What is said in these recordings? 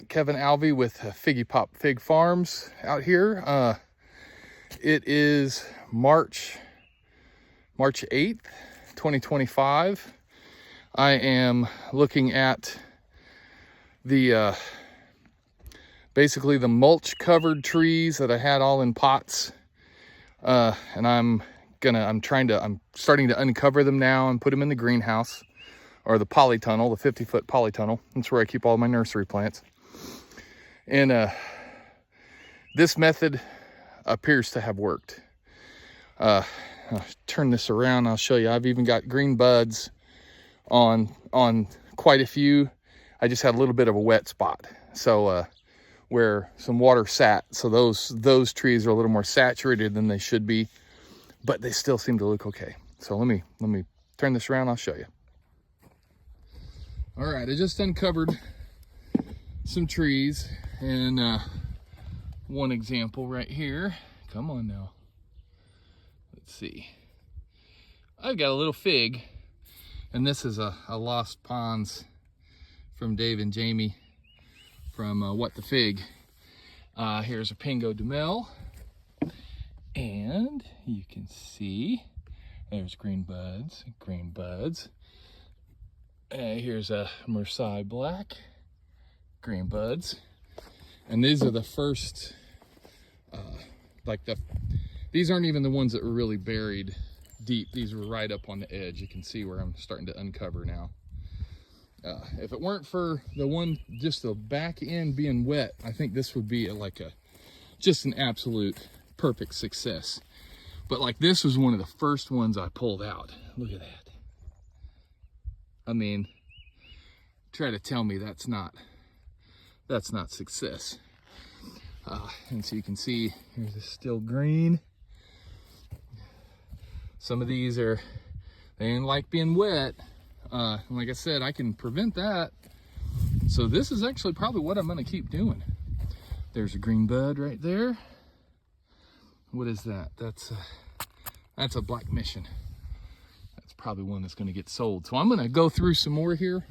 Kevin Alvey with Figgy Pop Fig Farms out here. It is March 8th, 2025. I am looking at the basically the mulch covered trees that I had all in pots, and I'm starting to uncover them now and put them in the greenhouse, or the polytunnel, the 50-foot polytunnel. That's where I keep all my nursery plants. And this method appears to have worked. I'll turn this around, I'll show you. I've even got green buds on quite a few. I just had a little bit of a wet spot, so where some water sat. So those trees are a little more saturated than they should be, but they still seem to look okay. So let me turn this around, I'll show you. All right, I just uncovered some trees, and one example right here. Come on now. Let's see. I've got a little fig, and this is a Lost Ponds from Dave and Jamie from What the Fig. Here's a Pingo Dumel, and you can see there's green buds. Here's a Marseille Black, green buds. And these are the first, these aren't even the ones that were really buried deep. These were right up on the edge. You can see where I'm starting to uncover now. If it weren't for the one, just the back end being wet, I think this would be just an absolute perfect success. But like, this was one of the first ones I pulled out. Look at that. I mean, try to tell me that's not success. And so you can see here's a still green. Some of these they ain't like being wet. And like I said, I can prevent that. So this is actually probably what I'm gonna keep doing. There's a green bud right there. What is that? That's a Black Mission. That's probably one that's gonna get sold. So I'm gonna go through some more here.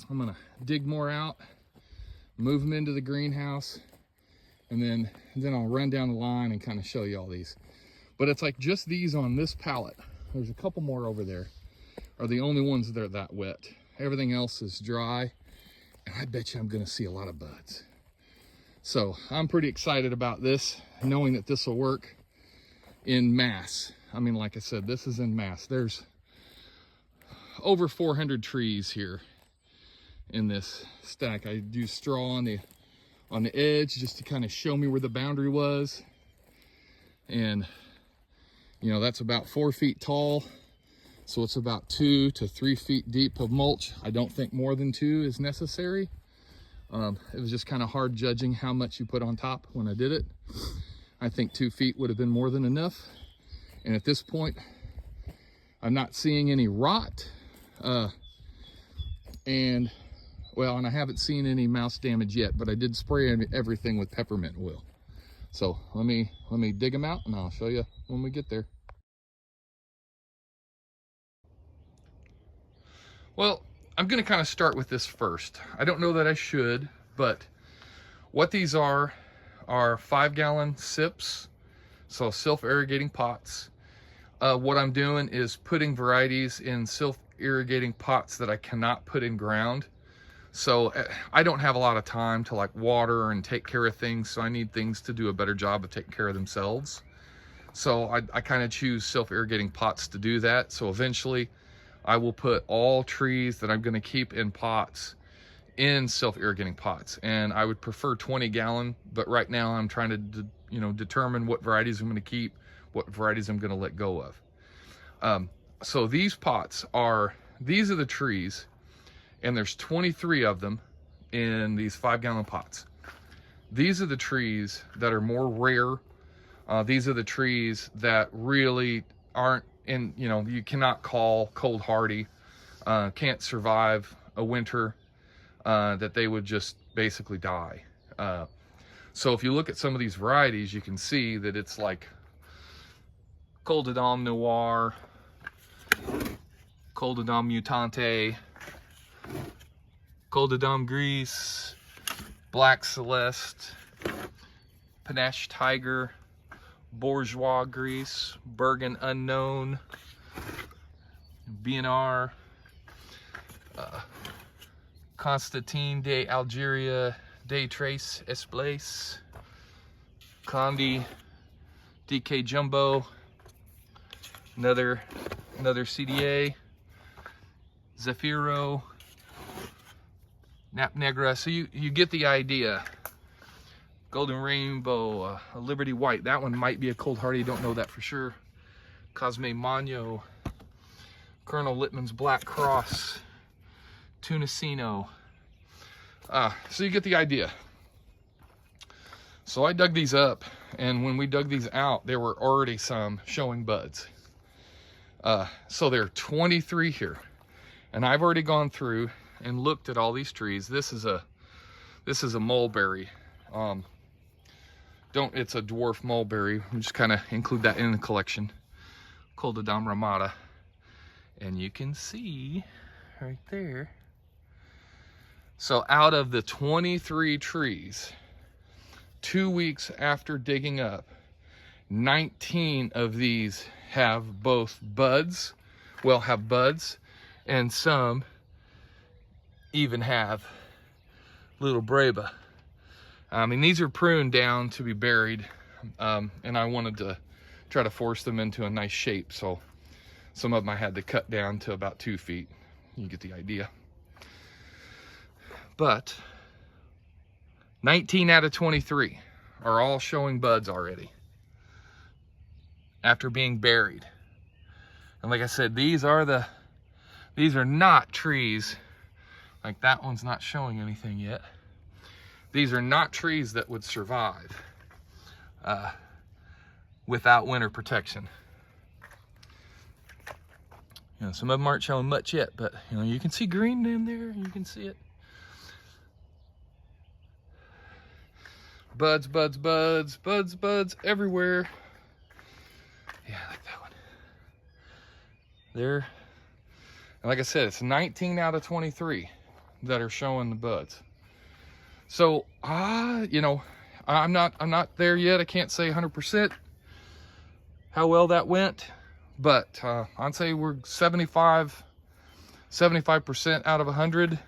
I'm gonna dig more out, move them into the greenhouse, and then I'll run down the line and kind of show you all these. But it's like just these on this pallet. There's a couple more over there are the only ones that are that wet. Everything else is dry, and I bet you I'm gonna see a lot of buds. So I'm pretty excited about this, knowing that this will work in mass. I mean, like I said, this is in mass. There's over 400 trees here in this stack. I do straw on the edge just to kind of show me where the boundary was. And you know, that's about 4 feet tall. So it's about 2 to 3 feet deep of mulch. I don't think more than 2 is necessary. It was just kind of hard judging how much you put on top when I did it. I think 2 feet would have been more than enough. And at this point, I'm not seeing any rot. And I haven't seen any mouse damage yet, but I did spray everything with peppermint oil. So let me dig them out, and I'll show you when we get there. Well, I'm gonna kind of start with this first. I don't know that I should, but what these are 5-gallon sips, so self-irrigating pots. What I'm doing is putting varieties in self-irrigating pots that I cannot put in ground. So I don't have a lot of time to like water and take care of things, so I need things to do a better job of taking care of themselves. So I kind of choose self-irrigating pots to do that. So eventually I will put all trees that I'm going to keep in pots in self-irrigating pots, and I would prefer 20-gallon, but right now I'm trying to determine what varieties I'm going to keep, what varieties I'm going to let go of. So these are the trees, and there's 23 of them in these 5-gallon pots. These are the trees that are more rare. These are the trees that really aren't you cannot call cold hardy, can't survive a winter, that they would just basically die. So if you look at some of these varieties, you can see that it's like Col de Dame Noir, Col de Dame Mutante, Col de Dame Grease, Black Celeste, Panache Tiger, Bourgeois Grease, Bergen Unknown, BNR, Constantine de Algeria, de Trace Esplace, Condi, DK Jumbo, another CDA, Zafiro, Nap Negra. So you get the idea. Golden Rainbow, a Liberty White. That one might be a Cold Hardy, don't know that for sure. Cosme Magno, Colonel Littman's Black Cross, Tunecino. So you get the idea. So I dug these up, and when we dug these out, there were already some showing buds. So there are 23 here, and I've already gone through and looked at all these trees. This is a mulberry. It's a dwarf mulberry. I'm just kind of include that in the collection. Col de Dame Ramada. And you can see right there. So out of the 23 trees, 2 weeks after digging up, 19 of these have both buds, and some even have little breba. I mean, these are pruned down to be buried, and I wanted to try to force them into a nice shape, so some of them I had to cut down to about 2 feet. You get the idea. But 19 out of 23 are all showing buds already after being buried. And like I said, these are not trees. Like that one's not showing anything yet. These are not trees that would survive without winter protection. You know, some of them aren't showing much yet, but you know, you can see green in there. You can see it. Buds, buds, buds, buds, buds everywhere. Yeah, I like that one. There. And like I said, it's 19 out of 23 that are showing the buds. So, you know, I'm not there yet. I can't say 100% how well that went, but I'd say we're 75% out of 100,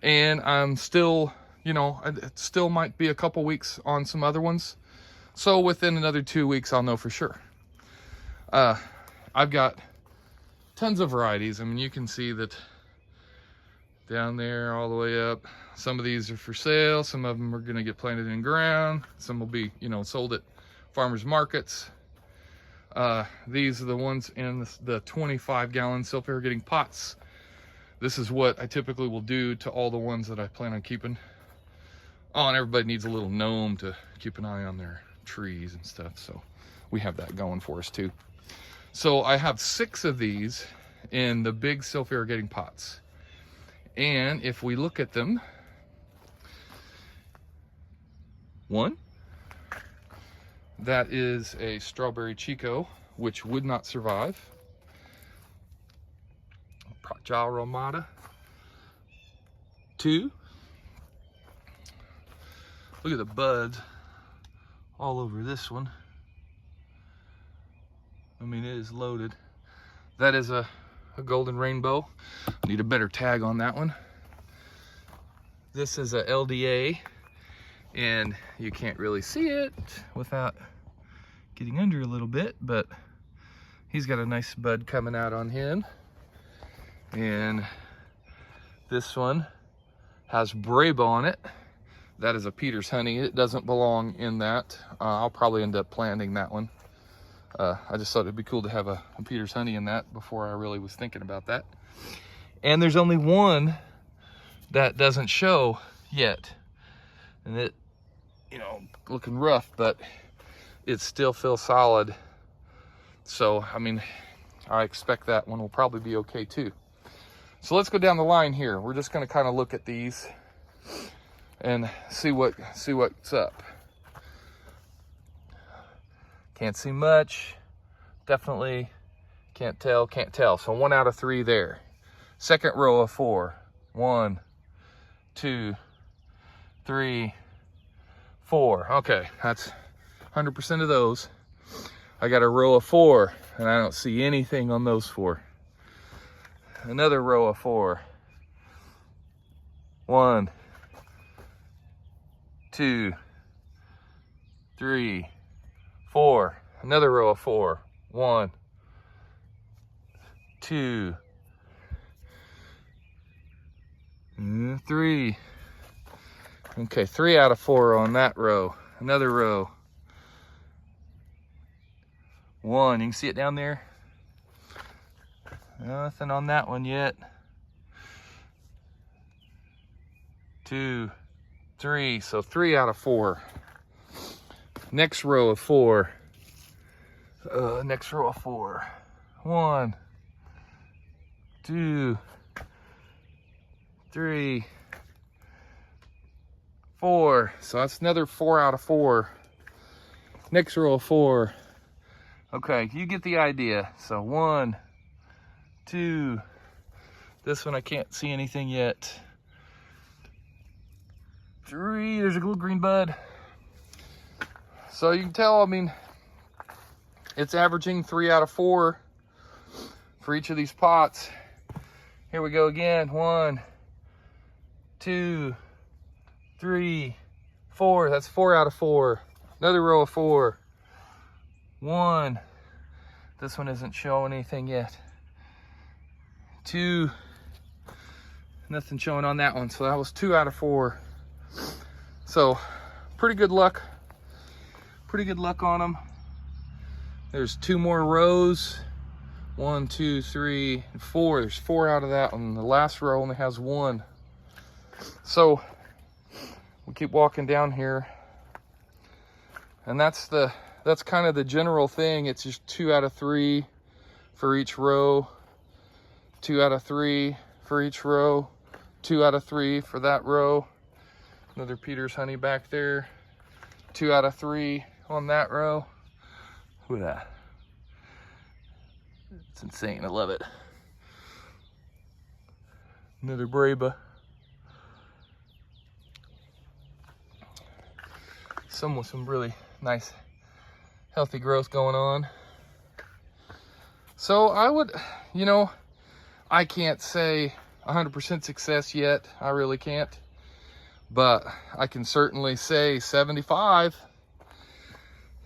and I'm still, you know, it still might be a couple weeks on some other ones. So within another 2 weeks, I'll know for sure. I've got tons of varieties. I mean, you can see that down there all the way up. Some of these are for sale. Some of them are going to get planted in ground. Some will be, you know, sold at farmers markets. These are the ones in the 25-gallon self-irrigating pots. This is what I typically will do to all the ones that I plan on keeping. Oh, and everybody needs a little gnome to keep an eye on their trees and stuff. So we have that going for us too. So I have 6 of these in the big self-irrigating pots. And if we look at them, one, that is a strawberry Chico, which would not survive. Projal Ramada. 2, look at the buds all over this one. I mean, it is loaded. That is a golden rainbow. Need a better tag on that one. This is a LDA, and you can't really see it without getting under a little bit, but he's got a nice bud coming out on him. And this one has brabo on it. That is a Peter's honey. It doesn't belong in that. I'll probably end up planting that one. I just thought it'd be cool to have a Peter's honey in that before I really was thinking about that. And there's only one that doesn't show yet. And it, you know, looking rough, but it still feels solid. So, I mean, I expect that one will probably be okay too. So let's go down the line here. We're just gonna kind of look at these and see what's up. Can't see much. Definitely can't tell. So 1 out of 3 there. Second row of 4. 1, 2, 3, 4. Okay, that's 100% of those. I got a row of 4, and I don't see anything on those 4. Another row of 4. 1, 2, 3, 4. Another row of 4. 1, 2, 3. Okay, 3 out of 4 on that row. Another row. 1. You can see it down there. Nothing on that one yet. 2, 3. So 3 out of 4. Next row of 4. Next row of 4. 1, 2, 3, 4. So that's another 4 out of 4. Next row of 4. Okay, you get the idea. So 1, 2. This one I can't see anything yet. 3. There's a little green bud. So you can tell, I mean, it's averaging 3 out of 4 for each of these pots. Here we go again. 1, 2, 3, 4. That's 4 out of 4. Another row of 4. 1. This one isn't showing anything yet. 2. Nothing showing on that one. So that was 2 out of 4. So pretty good luck. Pretty good luck on them. There's 2 more rows. 1, 2, 3, 4. There's 4 out of that one. The last row only has 1. So we keep walking down here, and that's kind of the general thing. It's just 2 out of 3 for each row. 2 out of 3 for each row. 2 out of 3 for that row. Another Peter's honey back there. 2 out of 3 on that row. Look at that. It's insane. I love it. Another Braba. Some with some really nice healthy growth going on. So I would, you know, I can't say 100% success yet. I really can't. But I can certainly say 75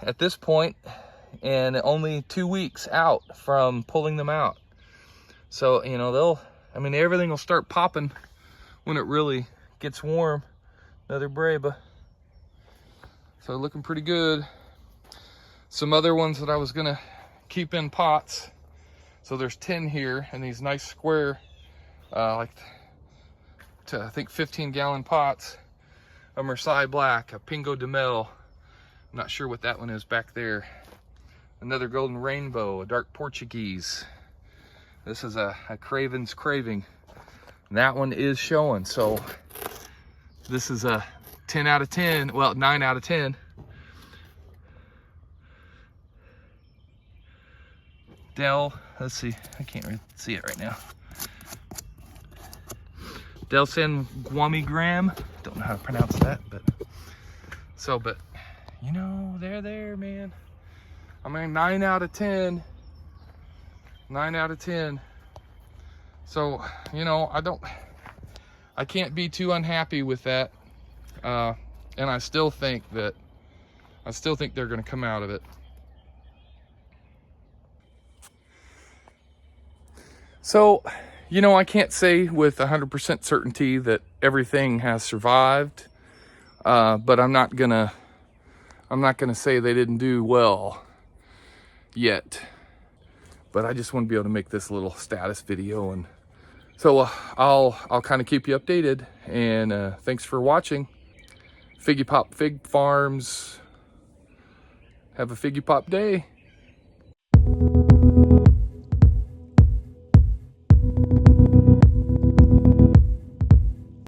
at this point, and only 2 weeks out from pulling them out. So, you know, everything will start popping when it really gets warm. Another Braba. So looking pretty good. Some other ones that I was gonna keep in pots. So there's 10 here in these nice square, I think 15-gallon pots. A Marseille Black, a Pingo de Mel. I'm not sure what that one is back there. Another Golden Rainbow, a Dark Portuguese. This is a Craven's Craving. And that one is showing. So this is a 10 out of 10, well, 9 out of 10. Del, let's see, I can't really see it right now. Del San Guamigram, don't know how to pronounce that, but you know, they're there, man. I mean, 9 out of 10. 9 out of 10. So, you know, I can't be too unhappy with that. And I still think they're going to come out of it. So, you know, I can't say with 100% certainty that everything has survived, but I'm not gonna say they didn't do well yet. But I just want to be able to make this little status video, and so I'll kind of keep you updated. And thanks for watching. Figgy Pop Fig Farms. Have a Figgy Pop day.